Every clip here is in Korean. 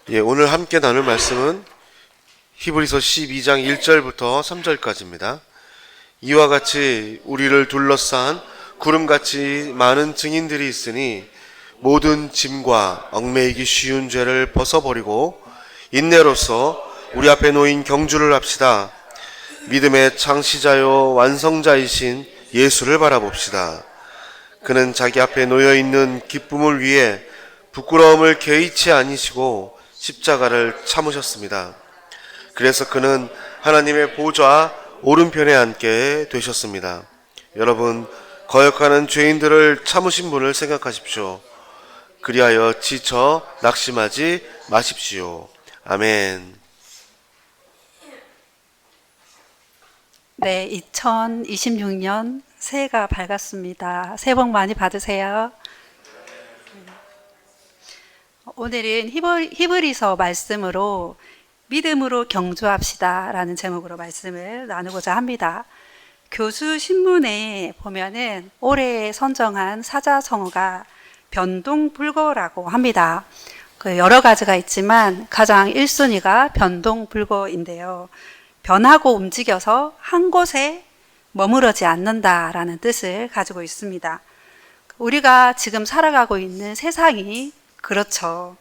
오늘 함께 나눌 말씀은 히브리서 12장 1절부터 3절까지입니다. 이와 같이 우리를 둘러싼 구름같이 많은 증인들이 있으니 모든 짐과 얽매이기 쉬운 죄를 벗어버리고 인내로서 우리 앞에 놓인 경주를 합시다. 믿음의 창시자요 완성자이신 예수를 바라봅시다. 그는 자기 앞에 놓여있는 기쁨을 위해 부끄러움을 개의치 아니시고 십자가를 참으셨습니다. 그래서 그는 하나님의 보좌 오른편에 앉게 되셨습니다. 여러분, 거역하는 죄인들을 참으신 분을 생각하십시오. 그리하여 지쳐 낙심하지 마십시오. 아멘. 네, 2026년 새해가 밝았습니다. 새해 복 많이 받으세요. 오늘은 히브리서 말씀으로 믿음으로 경주합시다 라는 제목으로 말씀을 나누고자 합니다. 교수 신문에 보면은 올해 선정한 사자성어가 변동불거라고 합니다. 여러 가지가 있지만 가장 1순위가 변동불거인데요. 변하고 움직여서 한 곳에 머무르지 않는다라는 뜻을 가지고 있습니다. 우리가 지금 살아가고 있는 세상이 그렇죠.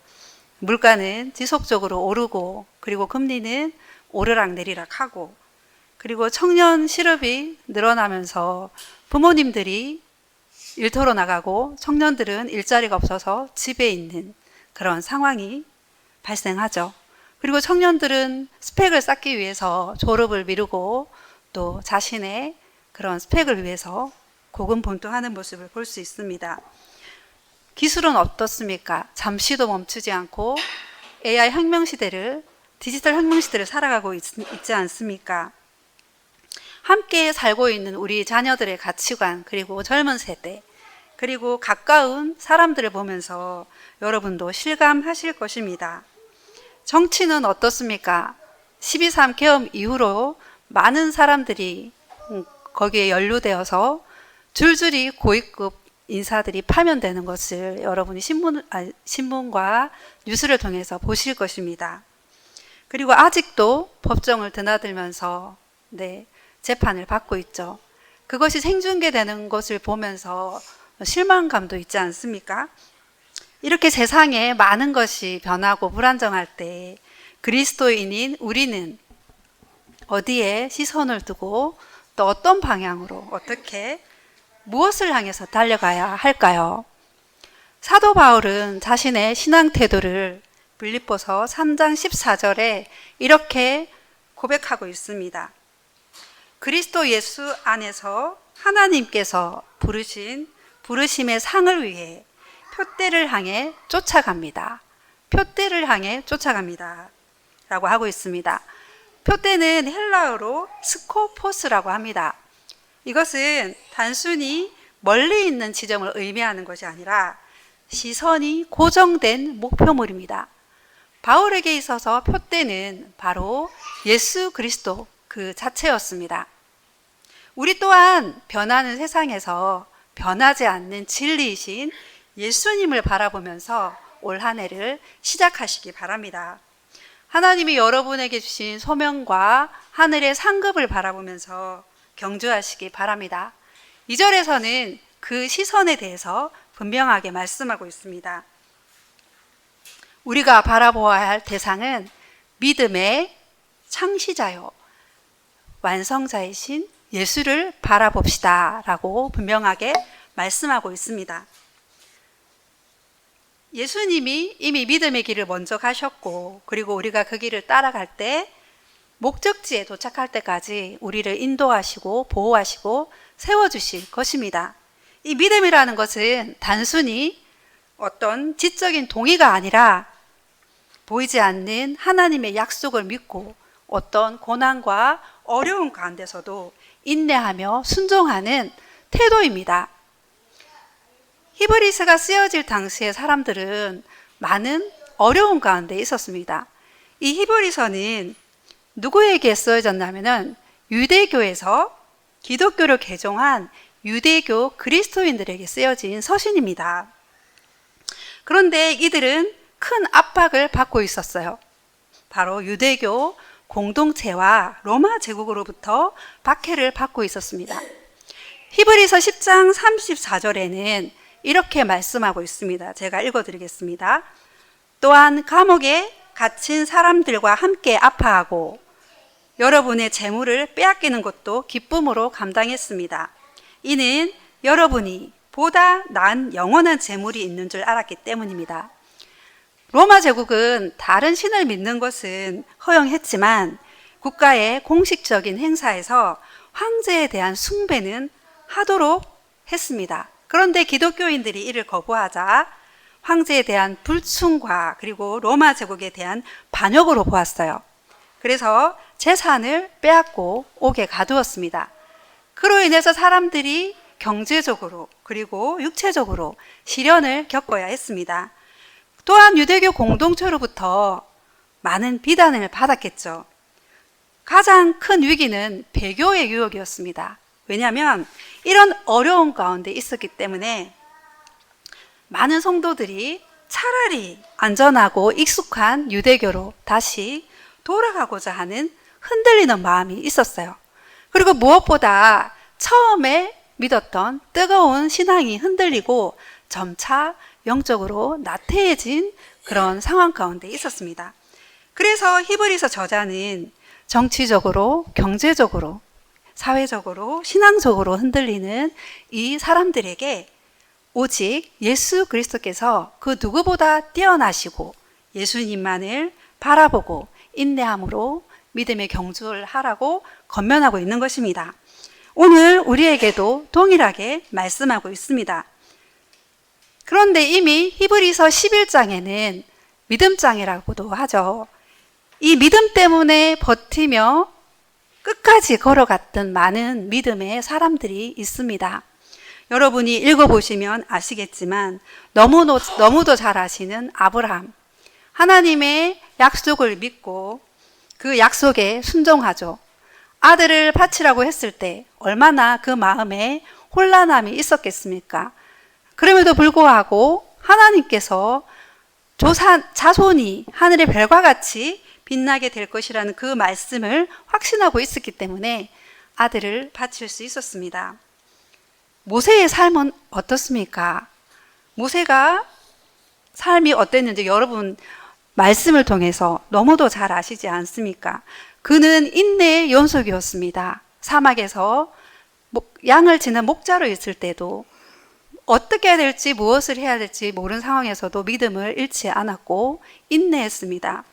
물가는 지속적으로 오르고, 그리고 금리는 오르락 내리락 하고, 그리고 청년 실업이 늘어나면서 부모님들이 일터로 나가고 청년들은 일자리가 없어서 집에 있는 그런 상황이 발생하죠. 그리고 청년들은 스펙을 쌓기 위해서 졸업을 미루고 또 자신의 그런 스펙을 위해서 고군분투하는 모습을 볼 수 있습니다. 기술은 어떻습니까? 잠시도 멈추지 않고 AI 혁명 시대를, 디지털 혁명 시대를 살아가고 있지 않습니까? 함께 살고 있는 우리 자녀들의 가치관, 그리고 젊은 세대, 그리고 가까운 사람들을 보면서 여러분도 실감하실 것입니다. 정치는 어떻습니까? 12.3 계엄 이후로 많은 사람들이 거기에 연루되어서 줄줄이 고위급 인사들이 파면되는 것을 여러분이 신문과 뉴스를 통해서 보실 것입니다. 그리고 아직도 법정을 드나들면서 재판을 받고 있죠. 그것이 생중계되는 것을 보면서 실망감도 있지 않습니까? 이렇게 세상에 많은 것이 변하고 불안정할 때 그리스도인인 우리는 어디에 시선을 두고 또 어떤 방향으로 어떻게 무엇을 향해서 달려가야 할까요? 사도 바울은 자신의 신앙 태도를 빌립보서 3장 14절에 이렇게 고백하고 있습니다. 그리스도 예수 안에서 하나님께서 부르신 부르심의 상을 위해 표대를 향해 쫓아갑니다. 표대를 향해 쫓아갑니다. 라고 하고 있습니다. 표대는 헬라어로 스코포스라고 합니다. 이것은 단순히 멀리 있는 지점을 의미하는 것이 아니라 시선이 고정된 목표물입니다. 바울에게 있어서 표대는 바로 예수 그리스도 그 자체였습니다. 우리 또한 변하는 세상에서 변하지 않는 진리이신 예수님을 바라보면서 올 한 해를 시작하시기 바랍니다. 하나님이 여러분에게 주신 소명과 하늘의 상급을 바라보면서 경주하시기 바랍니다. 2절에서는 그 시선에 대해서 분명하게 말씀하고 있습니다. 우리가 바라보아야 할 대상은 믿음의 창시자요 완성자이신 예수를 바라봅시다 라고 분명하게 말씀하고 있습니다. 예수님이 이미 믿음의 길을 먼저 가셨고, 그리고 우리가 그 길을 따라갈 때 목적지에 도착할 때까지 우리를 인도하시고 보호하시고 세워주실 것입니다. 이 믿음이라는 것은 단순히 어떤 지적인 동의가 아니라 보이지 않는 하나님의 약속을 믿고 어떤 고난과 어려운 가운데서도 인내하며 순종하는 태도입니다. 히브리서가 쓰여질 당시의 사람들은 많은 어려운 가운데 있었습니다. 이 히브리서는 누구에게 쓰여졌냐면은 유대교에서 기독교를 개종한 유대교 그리스도인들에게 쓰여진 서신입니다. 그런데 이들은 큰 압박을 받고 있었어요. 바로 유대교 공동체와 로마 제국으로부터 박해를 받고 있었습니다. 히브리서 10장 34절에는 이렇게 말씀하고 있습니다. 제가 읽어드리겠습니다. 또한 감옥에 갇힌 사람들과 함께 아파하고 여러분의 재물을 빼앗기는 것도 기쁨으로 감당했습니다. 이는 여러분이 보다 나은 영원한 재물이 있는 줄 알았기 때문입니다. 로마 제국은 다른 신을 믿는 것은 허용했지만 국가의 공식적인 행사에서 황제에 대한 숭배는 하도록 했습니다. 그런데 기독교인들이 이를 거부하자 황제에 대한 불충과 그리고 로마 제국에 대한 반역으로 보았어요. 그래서 재산을 빼앗고 옥에 가두었습니다. 그로 인해서 사람들이 경제적으로 그리고 육체적으로 시련을 겪어야 했습니다. 또한 유대교 공동체로부터 많은 비난을 받았겠죠. 가장 큰 위기는 배교의 유혹이었습니다. 왜냐하면 이런 어려운 가운데 있었기 때문에 많은 성도들이 차라리 안전하고 익숙한 유대교로 다시 돌아가고자 하는 흔들리는 마음이 있었어요. 그리고 무엇보다 처음에 믿었던 뜨거운 신앙이 흔들리고 점차 영적으로 나태해진 그런 상황 가운데 있었습니다. 그래서 히브리서 저자는 정치적으로, 경제적으로, 사회적으로, 신앙적으로 흔들리는 이 사람들에게 오직 예수 그리스도께서 그 누구보다 뛰어나시고 예수님만을 바라보고 인내함으로 믿음의 경주를 하라고 권면하고 있는 것입니다. 오늘 우리에게도 동일하게 말씀하고 있습니다. 그런데 이미 히브리서 11장에는 믿음장이라고도 하죠. 이 믿음 때문에 버티며 끝까지 걸어갔던 많은 믿음의 사람들이 있습니다. 여러분이 읽어보시면 아시겠지만 너무도 잘 아시는 아브라함. 하나님의 약속을 믿고 그 약속에 순종하죠. 아들을 바치라고 했을 때 얼마나 그 마음에 혼란함이 있었겠습니까? 그럼에도 불구하고 하나님께서 자손이 하늘의 별과 같이 빛나게 될 것이라는 그 말씀을 확신하고 있었기 때문에 아들을 바칠 수 있었습니다. 모세의 삶은 어떻습니까? 모세가 삶이 어땠는지 여러분 말씀을 통해서 너무도 잘 아시지 않습니까? 그는 인내의 연속이었습니다. 사막에서 양을 치는 목자로 있을 때도 어떻게 해야 될지 무엇을 해야 될지 모르는 상황에서도 믿음을 잃지 않았고 인내했습니다.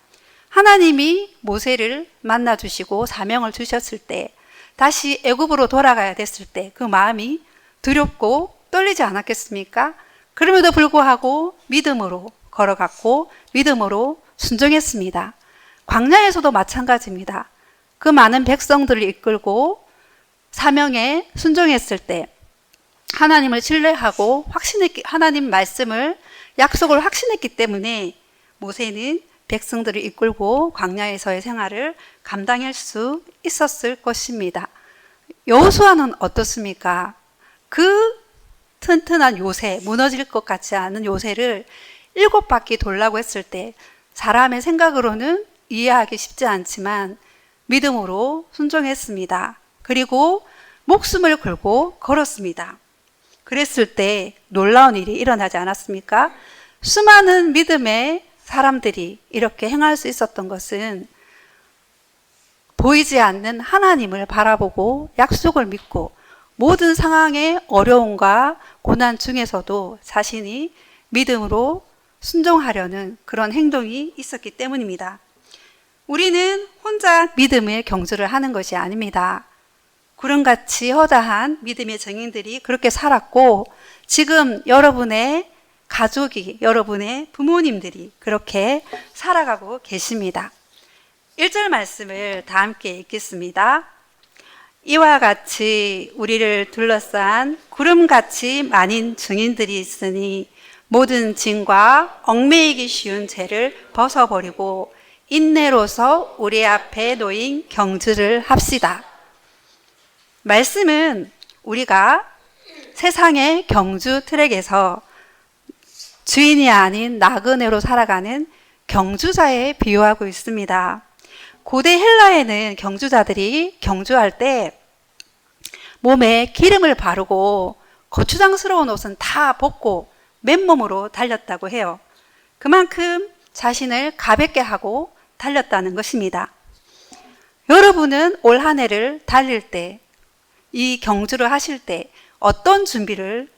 하나님이 모세를 만나주시고 사명을 주셨을 때 다시 애굽으로 돌아가야 됐을 때 그 마음이 두렵고 떨리지 않았겠습니까? 그럼에도 불구하고 믿음으로 걸어갔고 믿음으로 순종했습니다. 광야에서도 마찬가지입니다. 그 많은 백성들을 이끌고 사명에 순종했을 때 하나님을 신뢰하고 하나님 말씀을 약속을 확신했기 때문에 모세는 백성들을 이끌고 광야에서의 생활을 감당할 수 있었을 것입니다. 여호수아는 어떻습니까? 그 튼튼한 요새, 무너질 것 같지 않은 요새를 7바퀴 돌라고 했을 때 사람의 생각으로는 이해하기 쉽지 않지만 믿음으로 순종했습니다. 그리고 목숨을 걸고 걸었습니다. 그랬을 때 놀라운 일이 일어나지 않았습니까? 수많은 믿음의 사람들이 이렇게 행할 수 있었던 것은 보이지 않는 하나님을 바라보고 약속을 믿고 모든 상황의 어려움과 고난 중에서도 자신이 믿음으로 순종하려는 그런 행동이 있었기 때문입니다. 우리는 혼자 믿음의 경주를 하는 것이 아닙니다. 구름같이 허다한 믿음의 증인들이 그렇게 살았고 지금 여러분의 가족이, 여러분의 부모님들이 그렇게 살아가고 계십니다. 1절 말씀을 다 함께 읽겠습니다. 이와 같이 우리를 둘러싼 구름같이 많은 증인들이 있으니 모든 짐과 얽매이기 쉬운 죄를 벗어버리고 인내로서 우리 앞에 놓인 경주를 합시다. 말씀은 우리가 세상의 경주 트랙에서 주인이 아닌 나그네로 살아가는 경주자에 비유하고 있습니다. 고대 헬라에는 경주자들이 경주할 때 몸에 기름을 바르고 거추장스러운 옷은 다 벗고 맨몸으로 달렸다고 해요. 그만큼 자신을 가볍게 하고 달렸다는 것입니다. 여러분은 올 한 해를 달릴 때, 이 경주를 하실 때 어떤 준비를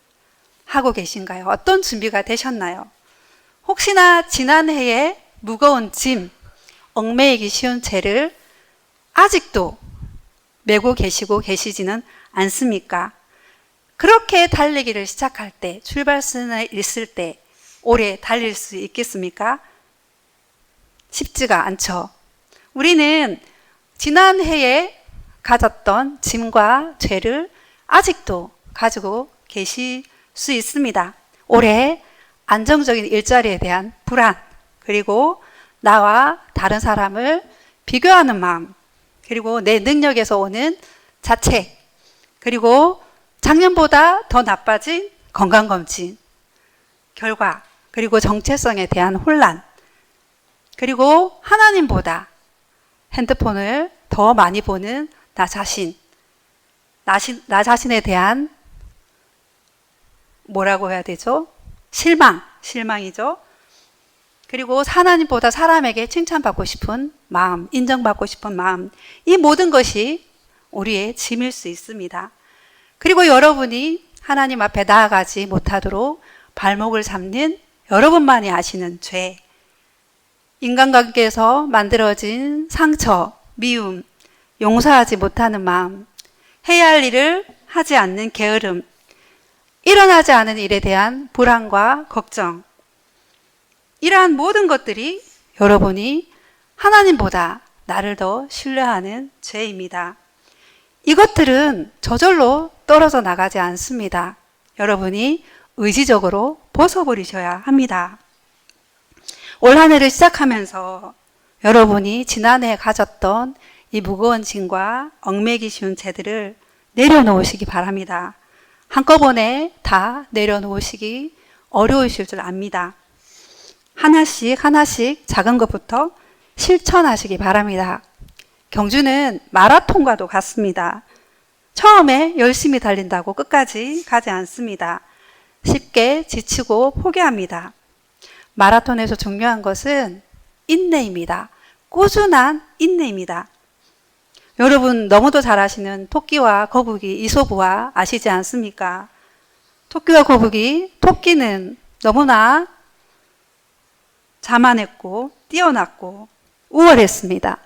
하고 계신가요? 어떤 준비가 되셨나요? 혹시나 지난해에 무거운 짐, 얽매이기 쉬운 죄를 아직도 메고 계시고 계시지는 않습니까? 그렇게 달리기를 시작할 때, 출발선에 있을 때 오래 달릴 수 있겠습니까? 쉽지가 않죠. 우리는 지난해에 가졌던 짐과 죄를 아직도 가지고 계실 수 있습니다. 올해 안정적인 일자리에 대한 불안, 그리고 나와 다른 사람을 비교하는 마음, 그리고 내 능력에서 오는 자책, 그리고 작년보다 더 나빠진 건강검진 결과, 그리고 정체성에 대한 혼란, 그리고 하나님보다 핸드폰을 더 많이 보는 나 자신에 대한 뭐라고 해야 되죠? 실망이죠. 그리고 하나님보다 사람에게 칭찬받고 싶은 마음, 인정받고 싶은 마음, 이 모든 것이 우리의 짐일 수 있습니다. 그리고 여러분이 하나님 앞에 나아가지 못하도록 발목을 잡는 여러분만이 아시는 죄, 인간관계에서 만들어진 상처, 미움, 용서하지 못하는 마음, 해야 할 일을 하지 않는 게으름, 일어나지 않은 일에 대한 불안과 걱정, 이러한 모든 것들이 여러분이 하나님보다 나를 더 신뢰하는 죄입니다. 이것들은 저절로 떨어져 나가지 않습니다. 여러분이 의지적으로 벗어버리셔야 합니다. 올 한 해를 시작하면서 여러분이 지난해 가졌던 이 무거운 짐과 얽매기 쉬운 죄들을 내려놓으시기 바랍니다. 한꺼번에 다 내려놓으시기 어려우실 줄 압니다. 하나씩 작은 것부터 실천하시기 바랍니다. 경주는 마라톤과도 같습니다. 처음에 열심히 달린다고 끝까지 가지 않습니다. 쉽게 지치고 포기합니다. 마라톤에서 중요한 것은 인내입니다. 꾸준한 인내입니다. 여러분 너무도 잘 아시는 토끼와 거북이 이솝우화 아시지 않습니까? 토끼와 거북이, 토끼는 너무나 자만했고 뛰어났고 우월했습니다.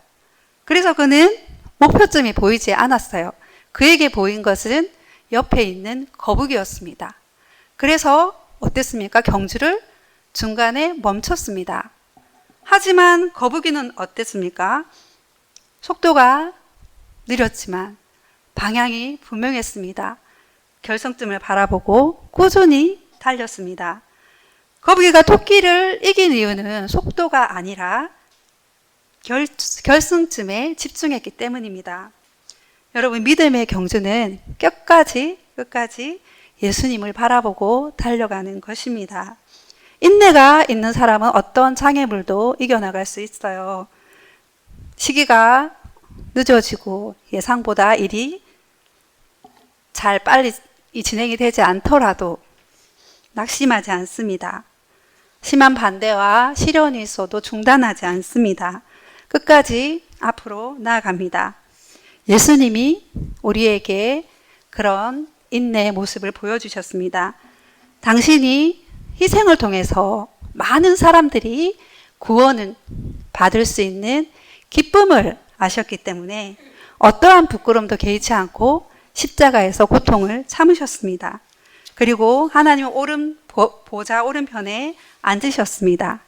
그래서 그는 목표점이 보이지 않았어요. 그에게 보인 것은 옆에 있는 거북이였습니다. 그래서 어땠습니까? 경주를 중간에 멈췄습니다. 하지만 거북이는 어땠습니까? 속도가 느렸지만 방향이 분명했습니다. 결승점을 바라보고 꾸준히 달렸습니다. 거북이가 토끼를 이긴 이유는 속도가 아니라 결승점에 집중했기 때문입니다. 여러분, 믿음의 경주는 끝까지 예수님을 바라보고 달려가는 것입니다. 인내가 있는 사람은 어떤 장애물도 이겨나갈 수 있어요. 시기가 늦어지고 예상보다 일이 빨리 진행이 되지 않더라도 낙심하지 않습니다. 심한 반대와 시련이 있어도 중단하지 않습니다. 끝까지 앞으로 나아갑니다. 예수님이 우리에게 그런 인내의 모습을 보여주셨습니다. 당신이 희생을 통해서 많은 사람들이 구원을 받을 수 있는 기쁨을 아셨기 때문에 어떠한 부끄럼도 개의치 않고 십자가에서 고통을 참으셨습니다. 그리고 하나님 보좌 오른편에 앉으셨습니다.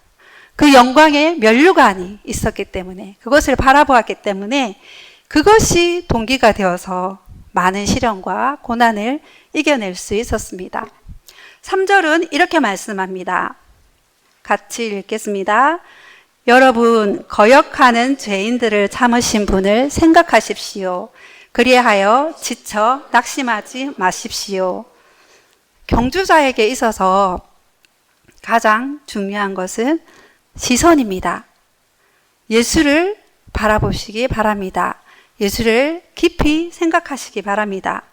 그 영광의 면류관이 있었기 때문에, 그것을 바라보았기 때문에 그것이 동기가 되어서 많은 시련과 고난을 이겨낼 수 있었습니다. 3절은 이렇게 말씀합니다. 같이 읽겠습니다. 여러분, 거역하는 죄인들을 참으신 분을 생각하십시오. 그리하여 지쳐 낙심하지 마십시오. 경주자에게 있어서 가장 중요한 것은 시선입니다. 예수를 바라보시기 바랍니다. 예수를 깊이 생각하시기 바랍니다.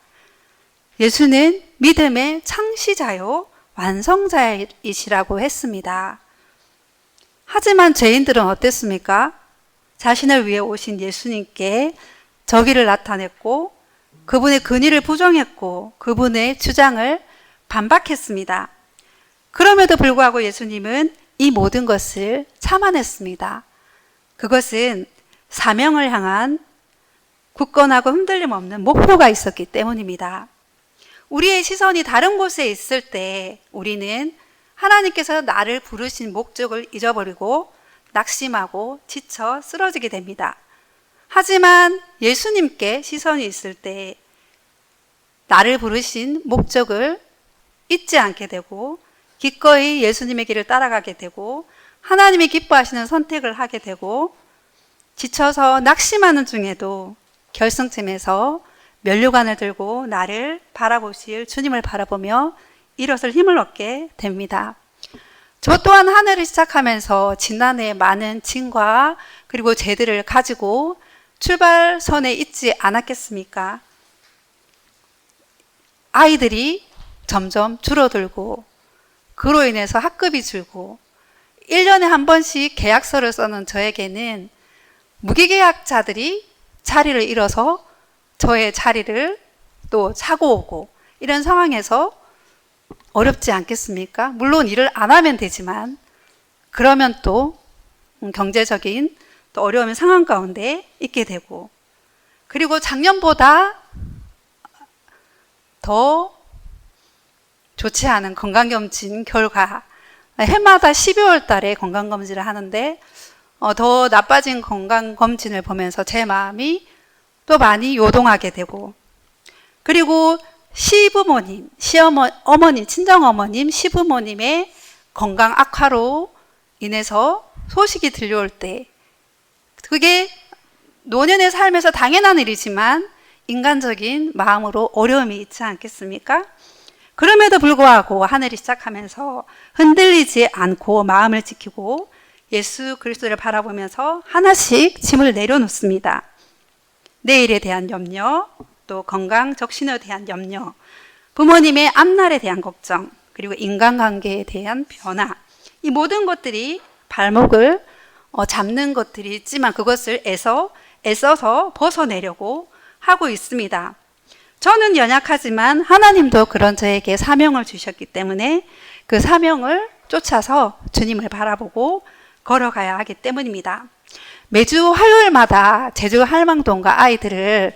예수는 믿음의 창시자요 완성자이시라고 했습니다. 하지만 죄인들은 어땠습니까? 자신을 위해 오신 예수님께 저기를 나타냈고 그분의 근의를 부정했고 그분의 주장을 반박했습니다. 그럼에도 불구하고 예수님은 이 모든 것을 참아냈습니다. 그것은 사명을 향한 굳건하고 흔들림 없는 목표가 있었기 때문입니다. 우리의 시선이 다른 곳에 있을 때 우리는 하나님께서 나를 부르신 목적을 잊어버리고 낙심하고 지쳐 쓰러지게 됩니다. 하지만 예수님께 시선이 있을 때 나를 부르신 목적을 잊지 않게 되고 기꺼이 예수님의 길을 따라가게 되고 하나님이 기뻐하시는 선택을 하게 되고 지쳐서 낙심하는 중에도 결승점에서 면류관을 들고 나를 바라보실 주님을 바라보며 일어설 힘을 얻게 됩니다. 저 또한 한 해를 시작하면서 지난해 많은 짐과 그리고 죄들을 가지고 출발선에 있지 않았겠습니까? 아이들이 점점 줄어들고 그로 인해서 학급이 줄고 1년에 한 번씩 계약서를 써는 저에게는 무기계약자들이 자리를 잃어서 저의 자리를 또 차고 오고 이런 상황에서 어렵지 않겠습니까? 물론 일을 안 하면 되지만 그러면 또 경제적인 또 어려운 상황 가운데 있게 되고 그리고 작년보다 더 좋지 않은 건강검진 결과 해마다 12월 달에 건강검진을 하는데 더 나빠진 건강검진을 보면서 제 마음이 또 많이 요동하게 되고 그리고 시부모님, 어머님, 친정어머님, 시부모님의 건강 악화로 인해서 소식이 들려올 때 그게 노년의 삶에서 당연한 일이지만 인간적인 마음으로 어려움이 있지 않겠습니까? 그럼에도 불구하고 한 해를 시작하면서 흔들리지 않고 마음을 지키고 예수 그리스도를 바라보면서 하나씩 짐을 내려놓습니다. 내일에 대한 염려, 또 건강 적신에 대한 염려, 부모님의 앞날에 대한 걱정, 그리고 인간관계에 대한 변화, 이 모든 것들이 발목을 잡는 것들이 있지만 그것을 애써서 벗어내려고 하고 있습니다. 저는 연약하지만 하나님도 그런 저에게 사명을 주셨기 때문에 그 사명을 쫓아서 주님을 바라보고 걸어가야 하기 때문입니다. 매주 화요일마다 제주 할망동과 아이들을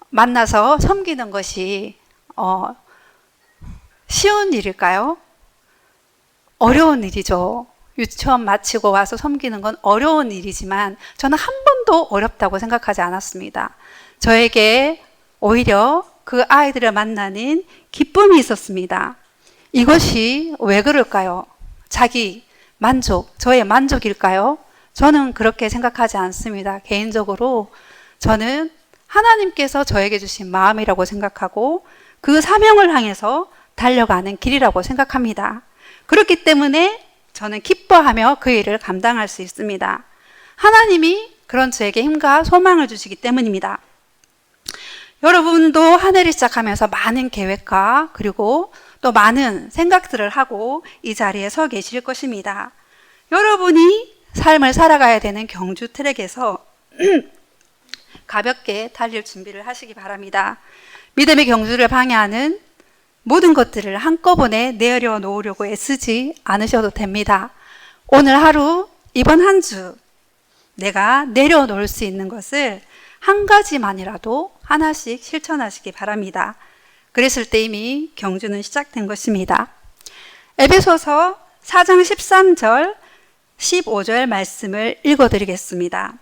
만나서 섬기는 것이 쉬운 일일까요? 어려운 일이죠. 유치원 마치고 와서 섬기는 건 어려운 일이지만 저는 한 번도 어렵다고 생각하지 않았습니다. 저에게 오히려 그 아이들을 만나는 기쁨이 있었습니다. 이것이 왜 그럴까요? 자기 만족, 저의 만족일까요? 저는 그렇게 생각하지 않습니다. 개인적으로 저는 하나님께서 저에게 주신 마음이라고 생각하고 그 사명을 향해서 달려가는 길이라고 생각합니다. 그렇기 때문에 저는 기뻐하며 그 일을 감당할 수 있습니다. 하나님이 그런 저에게 힘과 소망을 주시기 때문입니다. 여러분도 한 해를 시작하면서 많은 계획과 그리고 또 많은 생각들을 하고 이 자리에 서 계실 것입니다. 여러분이 삶을 살아가야 되는 경주 트랙에서 가볍게 달릴 준비를 하시기 바랍니다. 믿음의 경주를 방해하는 모든 것들을 한꺼번에 내려놓으려고 애쓰지 않으셔도 됩니다. 오늘 하루, 이번 한 주 내가 내려놓을 수 있는 것을 한 가지만이라도 하나씩 실천하시기 바랍니다. 그랬을 때 이미 경주는 시작된 것입니다. 에베소서 4장 13절, 15절 말씀을 읽어드리겠습니다.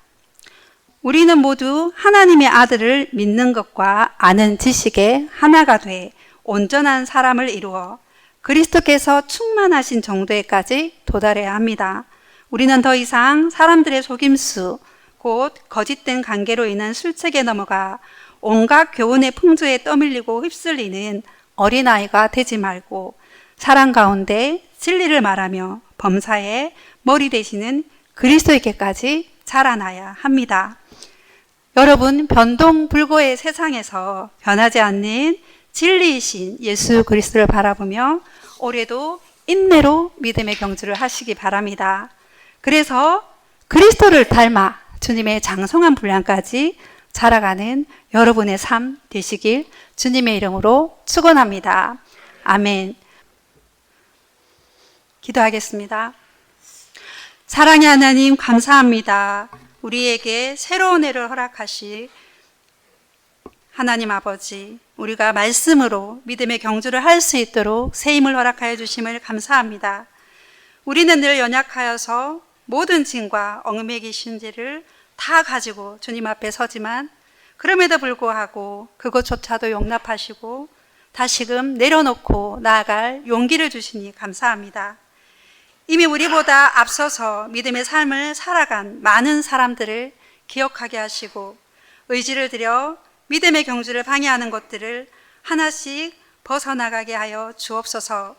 우리는 모두 하나님의 아들을 믿는 것과 아는 지식에 하나가 돼 온전한 사람을 이루어 그리스도께서 충만하신 정도에까지 도달해야 합니다. 우리는 더 이상 사람들의 속임수, 곧 거짓된 관계로 인한 술책에 넘어가 온갖 교훈의 풍조에 떠밀리고 휩쓸리는 어린아이가 되지 말고 사랑 가운데 진리를 말하며 범사의 머리 되시는 그리스도에게까지 자라나야 합니다. 여러분, 변동불고의 세상에서 변하지 않는 진리이신 예수 그리스도를 바라보며 올해도 인내로 믿음의 경주를 하시기 바랍니다. 그래서 그리스도를 닮아 주님의 장성한 분량까지 자라가는 여러분의 삶 되시길 주님의 이름으로 축원합니다. 아멘. 기도하겠습니다. 사랑의 하나님, 감사합니다. 우리에게 새로운 해를 허락하실 하나님 아버지, 우리가 말씀으로 믿음의 경주를 할 수 있도록 새 힘을 허락하여 주심을 감사합니다. 우리는 늘 연약하여서 모든 짐과 얽매기 신지를 다 가지고 주님 앞에 서지만 그럼에도 불구하고 그것조차도 용납하시고 다시금 내려놓고 나아갈 용기를 주시니 감사합니다. 이미 우리보다 앞서서 믿음의 삶을 살아간 많은 사람들을 기억하게 하시고 의지를 들여 믿음의 경주를 방해하는 것들을 하나씩 벗어나가게 하여 주옵소서.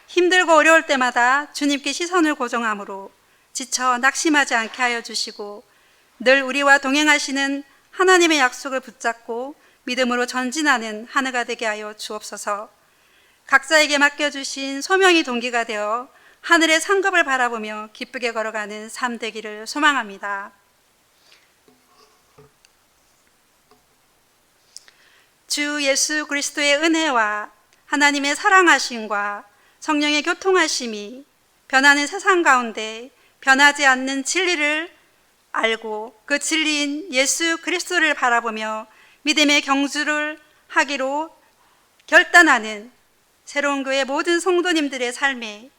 힘들고 어려울 때마다 주님께 시선을 고정함으로 지쳐 낙심하지 않게 하여 주시고 늘 우리와 동행하시는 하나님의 약속을 붙잡고 믿음으로 전진하는 한 해가 되게 하여 주옵소서. 각자에게 맡겨주신 소명이 동기가 되어 하늘의 상급을 바라보며 기쁘게 걸어가는 삶 되기를 소망합니다. 주 예수 그리스도의 은혜와 하나님의 사랑하심과 성령의 교통하심이 변하는 세상 가운데 변하지 않는 진리를 알고 그 진리인 예수 그리스도를 바라보며 믿음의 경주를 하기로 결단하는 새로운 교회 모든 성도님들의 삶에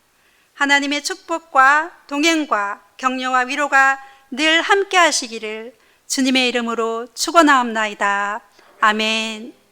하나님의 축복과 동행과 격려와 위로가 늘 함께 하시기를 주님의 이름으로 축원하옵나이다. 아멘.